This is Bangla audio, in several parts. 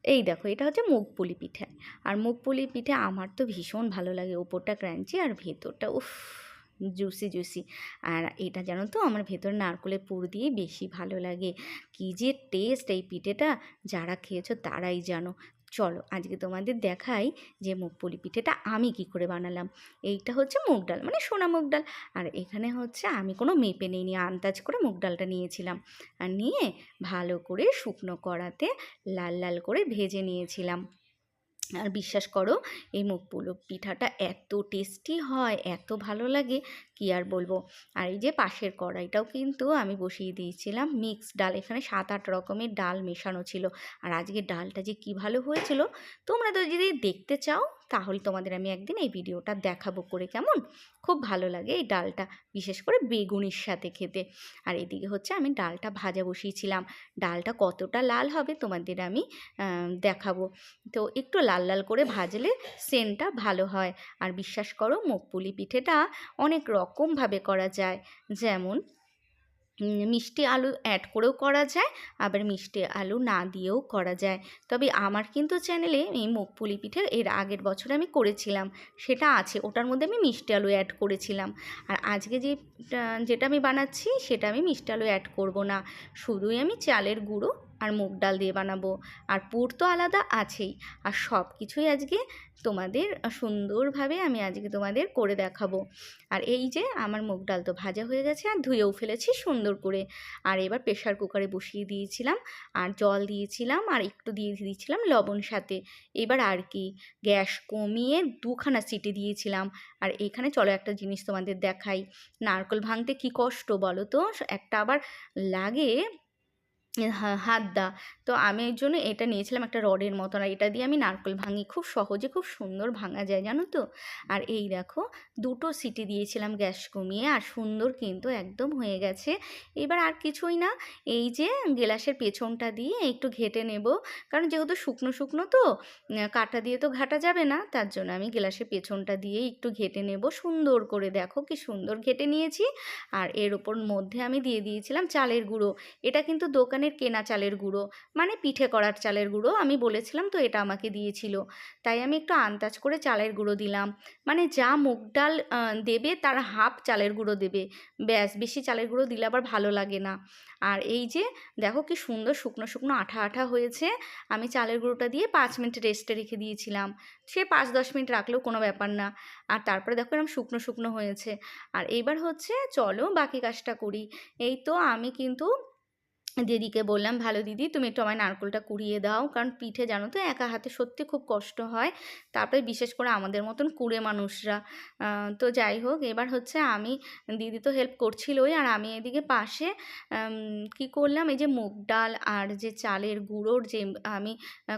এই দেখো, এটা হচ্ছে মুগ পুলি পিঠে। আর মুগ পুলি পিঠে আমার তো ভীষণ ভালো লাগে, ওপরটা ক্রাঞ্চি আর ভেতরটা উফ জুসি জুসি। আর এটা জানো তো, আমার ভেতর নারকেলের পুর দিয়ে বেশি ভালো লাগে। কী যে টেস্ট এই পিঠেটা, যারা খেয়েছো তারাই জানো। চলো আজকে তোমাদের দেখাই যে মুগ পুলি পিঠেটা আমি কি করে বানালাম। এইটা হচ্ছে মুগ ডাল, মানে সোনা মুগ ডাল। আর এখানে হচ্ছে আমি কোনো মেপে নিইনি, আন্দাজ করে মুগ ডালটা নিয়েছিলাম। আর নিয়ে ভালো করে শুকনো কড়াতে লাল লাল করে ভেজে নিয়েছিলাম। আর বিশ্বাস করো, এই মুগ পুলি পিঠাটা এত টেস্টি হয়, এত ভালো লাগে, কি আর বলবো। আর এই যে পাশের কড়াইটাও কিন্তু আমি বসিয়ে দিয়েছিলাম মিক্স ডাল, এখানে 7-8 রকমের ডাল মেশানো ছিল। আর আজকে ডালটা যে কি ভালো হয়েছিল, তোমরা তো যদি দেখতে চাও তাহলে তোমাদের আমি একদিন এই ভিডিওটা দেখাবো করে, কেমন। খুব ভালো লাগে এই ডালটা, বিশেষ করে বেগুনির সাথে খেতে। আর এদিকে হচ্ছে আমি ডালটা ভাজা বসিয়েছিলাম। ডালটা কতটা লাল হবে তোমাদের আমি দেখাবো। তো একটু লাল লাল করে ভাজলে সেন্টটা ভালো হয়। আর বিশ্বাস করো, মুগ পুলি পিঠেটা অনেক রকমভাবে করা যায়। যেমন মিষ্টি আলু অ্যাড করেও করা যায়, আবার মিষ্টি আলু না দিয়েও করা যায়। তবে আমার কিন্তু চ্যানেলে এই মুগ পুলি পিঠে এর আগের বছর আমি করেছিলাম, সেটা আছে, ওটার মধ্যে আমি মিষ্টি আলু অ্যাড করেছিলাম। আর আজকে যেটা আমি বানাচ্ছি সেটা আমি মিষ্টি আলু অ্যাড করব না, শুধুই আমি চালের গুঁড়ো আর মুগ ডাল দিয়ে বানাবো। আর পুর তো আলাদা আছেই। আর সব কিছুই আজকে তোমাদের সুন্দরভাবে আমি আজকে তোমাদের করে দেখাবো। আর এই যে আমার মুগ ডাল তো ভাজা হয়ে গেছে, আর ধুয়েও ফেলেছি সুন্দর করে। আর এবার প্রেশার কুকারে বসিয়ে দিয়েছিলাম, আর জল দিয়েছিলাম, আর একটু দিয়ে দিয়েছিলাম লবণ সাথে। এবার আর কি গ্যাস কমিয়ে 2খানা সিটি দিয়েছিলাম। আর এখানে চলো একটা জিনিস তোমাদের দেখাই। নারকেল ভাঙতে কি কষ্ট বলো তো, একটা আবার লাগে হাত দা। তো আমি এর জন্য এটা নিয়েছিলাম, একটা রডের মতন। আর এটা দিয়ে আমি নারকেল ভাঙি, খুব সহজে খুব সুন্দর ভাঙা যায় জানো তো। আর এই দেখো, 2টো সিটি দিয়েছিলাম গ্যাস কমিয়ে, আর সুন্দর কিন্তু একদম হয়ে গেছে। এবার আর কিছুই না, এই যে গ্লাসের পেছনটা দিয়ে একটু ঘেটে নেব, কারণ যেহেতু শুকনো শুকনো তো কাঁটা দিয়ে তো ঘাটা যাবে না, তার জন্য আমি গ্লাসের পেছনটা দিয়ে একটু ঘেটে নেব সুন্দর করে। দেখো কি সুন্দর ঘেটে নিয়েছি। আর এর ওপর মধ্যে আমি দিয়ে দিয়েছিলাম চালের গুঁড়ো। এটা কিন্তু দোকানের কেনা চালের গুঁড়ো, মানে পিঠে করার চালের গুঁড়ো, আমি বলেছিলাম তো এটা আমাকে দিয়েছিল, তাই আমি একটু আন্দাজ করে চালের গুঁড়ো দিলাম। মানে যা মুগ ডাল দেবে তার হাফ চালের গুঁড়ো দেবে, ব্যাস, বেশি চালের গুঁড়ো দিলে আবার ভালো লাগে না। আর এই যে দেখো কি সুন্দর শুকনো শুকনো আঠা আঠা হয়েছে। আমি চালের গুঁড়োটা দিয়ে 5 মিনিট রেস্টে রেখে দিয়েছিলাম, সে 5-10 মিনিট রাখলেও কোনো ব্যাপার না। আর তারপরে দেখো এরকম শুকনো শুকনো হয়েছে। আর এইবার হচ্ছে চলো বাকি কাজটা করি। এই তো আমি কিন্তু দিদিকে বললাম, ভালো দিদি তুমি একটু আমায় নারকেলটা কুড়িয়ে দাও, কারণ পিঠে জানো তো একা হাতে সত্যি খুব কষ্ট হয়, তারপরে বিশেষ করে আমাদের মতন কুড়ে মানুষরা। তো যাই হোক, এবার হচ্ছে আমি, দিদি তো হেল্প করছিলই, আর আমি এদিকে পাশে কি করলাম, এই যে মুগ ডাল আর যে চালের গুঁড়োর যে আমি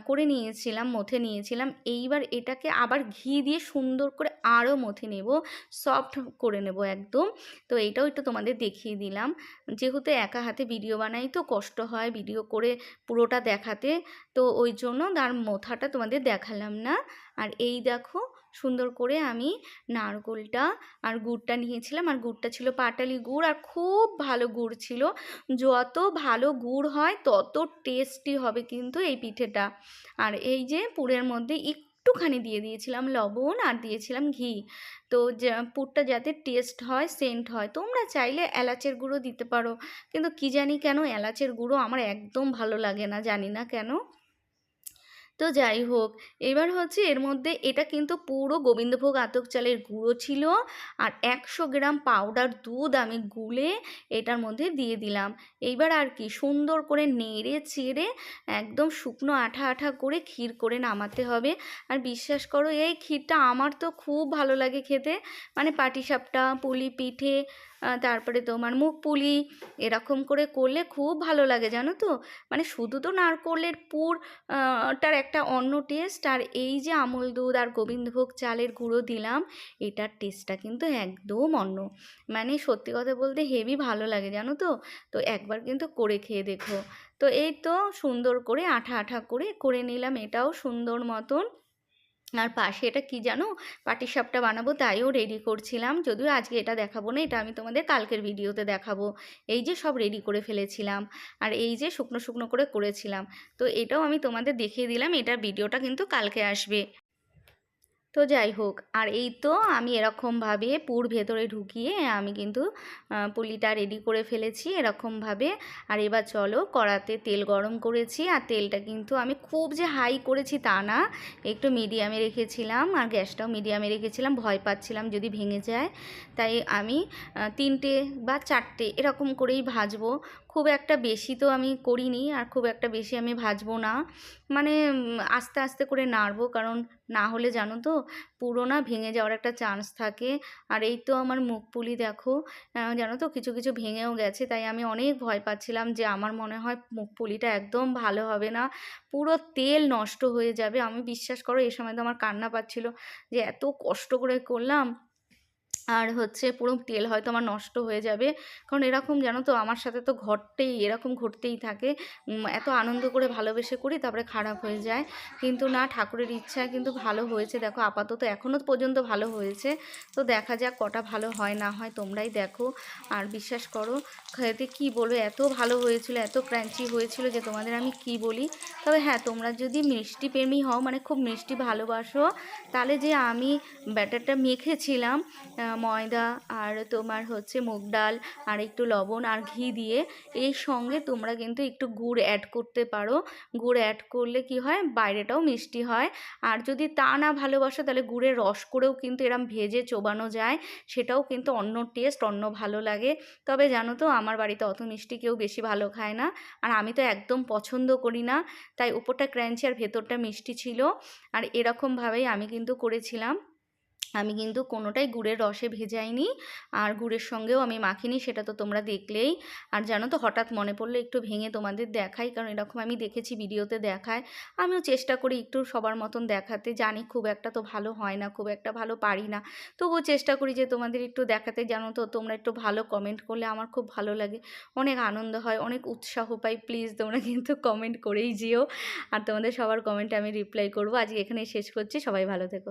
করে নিয়েছিলাম, মথে নিয়েছিলাম, এইবার এটাকে আবার ঘি দিয়ে সুন্দর করে আরও মথে নেব, সফট করে নেব একদম। তো এইটাও একটু তোমাদের দেখিয়ে দিলাম, যেহেতু একা হাতে ভিডিও বানাই তো কষ্ট হয় ভিডিও করে পুরোটা দেখাতে, তো ওই জন্য তার মোথাটা তোমাদের দেখালাম না। আর এই দেখো সুন্দর করে আমি নারকেলটা আর গুড়টা নিয়েছিলাম, আর গুড়টা ছিল পাটালি গুড়, আর খুব ভালো গুড় ছিল। যত ভালো গুড় হয় তত টেস্টি হবে কিন্তু এই পিঠেটা। আর এই যে পুরের মধ্যে একটুখানি দিয়ে দিয়েছিলাম লবণ, আর দিয়েছিলাম ঘি। তো পুরটা যাতে টেস্ট হয়, সেন্ট হয়, তোমরা চাইলে এলাচের গুঁড়ো দিতে পারো, কিন্তু কি জানি কেন এলাচের গুঁড়ো আমার একদম ভালো লাগে না, জানি না কেন। তো যাই হোক, এবার হচ্ছে এর মধ্যে এটা কিন্তু পুরো গোবিন্দভোগ আতপ চালের গুঁড়ো ছিল। আর 100 গ্রাম পাউডার দুধ আমি গুলে এটার মধ্যে দিয়ে দিলাম। এইবার আর কি সুন্দর করে নেড়ে চেড়ে একদম শুকনো আঠা আঠা করে ক্ষীর করে নামাতে হবে। আর বিশ্বাস করো, এই ক্ষীরটা আমার তো খুব ভালো লাগে খেতে, মানে পাটিসাপটা, পুলি পিঠে, তারপরে তোমার মুগ পুলি, এরকম করে করলে খুব ভালো লাগে জানো তো। মানে শুধু তো নারকোলের পুর টার একটা অন্য টেস্ট, আর এই যে আমুল দুধ আর গোবিন্দভোগ চালের গুঁড়ো দিলাম, এটার টেস্টটা কিন্তু একদম অন্য। মানে সত্যি কথা বলতে হেভি ভালো লাগে জানো তো। তো একবার কিন্তু করে খেয়ে দেখো। তো এই তো সুন্দর করে আঠা আঠা করে করে নিলাম এটাও সুন্দর মতন। আর পাশে এটা কি জানো, পাটিসাপটা বানাবো, তাইও রেডি করছিলাম। যদিও আজকে এটা দেখাবো না, এটা আমি তোমাদের কালকের ভিডিওতে দেখাবো। এই যে সব রেডি করে ফেলেছিলাম, আর এই যে শুকনো শুকনো করে করেছিলাম, তো এটাও আমি তোমাদের দেখিয়ে দিলাম। এটার ভিডিওটা কিন্তু কালকে আসবে। তো যাই হোক, আর এই তো আমি এরকমভাবে পুর ভেতরে ঢুকিয়ে আমি কিন্তু পুলিটা রেডি করে ফেলেছি এরকমভাবে। আর এবার চলো, কড়াতে তেল গরম করেছি, আর তেলটা কিন্তু আমি খুব যে হাই করেছি তা না, একটু মিডিয়ামে রেখেছিলাম, আর গ্যাসটাও মিডিয়ামে রেখেছিলাম, ভয় পাচ্ছিলাম যদি ভেঙে যায়। তাই আমি 3টে বা 4টে এরকম করেই ভাজবো। খুব একটা বেশি তো আমি করিনি, আর খুব একটা বেশি আমি ভাজবো না, মানে আস্তে আস্তে করে নাড়বো, কারণ না হলে জানো তো পুরো না ভেঙে যাওয়ার একটা চান্স থাকে। আর এই তো আমার মুখপুলি দেখো, জানো তো কিছু কিছু ভেঙেও গেছে, তাই আমি অনেক ভয় পাচ্ছিলাম যে আমার মনে হয় মুখপুলিটা একদম ভালো হবে না, পুরো তেল নষ্ট হয়ে যাবে। আমি বিশ্বাস করো এই সময় তো আমার কান্না পাচ্ছিল যে এত কষ্ট করে করলাম, আর হচ্ছে পুরো তেল হয়তো আমার নষ্ট হয়ে যাবে। কারণ এরকম জানো তো আমার সাথে তো এরকম ঘটতেই থাকে। এত আনন্দ করে ভালোবেসে করি, তারপরে খারাপ হয়ে যায়। কিন্তু না, ঠাকুরের ইচ্ছায় কিন্তু ভালো হয়েছে, দেখো আপাতত এখনও পর্যন্ত ভালো হয়েছে। তো দেখা যাক কটা ভালো হয় না হয়, তোমরাই দেখো। আর বিশ্বাস করো, খেতে কি বলবো, এত ভালো হয়েছিল, এত ক্রাঞ্চি হয়েছিল যে তোমাদের আমি কি বলি। তবে হ্যাঁ, তোমরা যদি মিষ্টি প্রেমী হও, মানে খুব মিষ্টি ভালোবাসো, তাহলে যে আমি ব্যাটারটা মেখেছিলাম ময়দা আর তোমার হচ্ছে মুগ ডাল আর একটু লবণ আর ঘি দিয়ে, এর সঙ্গে তোমরা কিন্তু একটু গুড় অ্যাড করতে পারো। গুড় অ্যাড করলে কি হয়, বাইরেটাও মিষ্টি হয়। আর যদি তা না ভালোবাসো, তাহলে গুড়ের রস করেও কিন্তু এরম ভেজে চোবানো যায়, সেটাও কিন্তু অন্য টেস্ট, অন্য ভালো লাগে। তবে জানো তো আমার বাড়িতে অত মিষ্টি কেউ বেশি ভালো খায় না, আর আমি তো একদম পছন্দ করি না। তাই উপরটা ক্র্যাঞ্চি আর ভেতরটা মিষ্টি ছিল। আর এরকমভাবেই আমি কিন্তু করেছিলাম। আমি কিন্তু কোনোটাই গুড়ের রসে ভেজাইনি, আর গুড়ের সঙ্গেও আমি মাখিনি, সেটা তো তোমরা দেখলেই। আর জানো তো, হঠাৎ মনে পড়লো একটু ভেঙে তোমাদের দেখাই, কারণ এরকম আমি দেখেছি ভিডিওতে দেখায়। আমিও চেষ্টা করি একটু সবার মতন দেখাতে, জানি খুব একটা তো ভালো হয় না, খুব একটা ভালো পারি না, তবুও চেষ্টা করি যে তোমাদের একটু দেখাতে। জানো তো, তোমরা একটু ভালো কমেন্ট করলে আমার খুব ভালো লাগে, অনেক আনন্দ হয়, অনেক উৎসাহ পাই। প্লিজ তোমরা কিন্তু কমেন্ট করেই যেও, আর তোমাদের সবার কমেন্টে আমি রিপ্লাই করবো। আজকে এখানেই শেষ করছি, সবাই ভালো থেকো।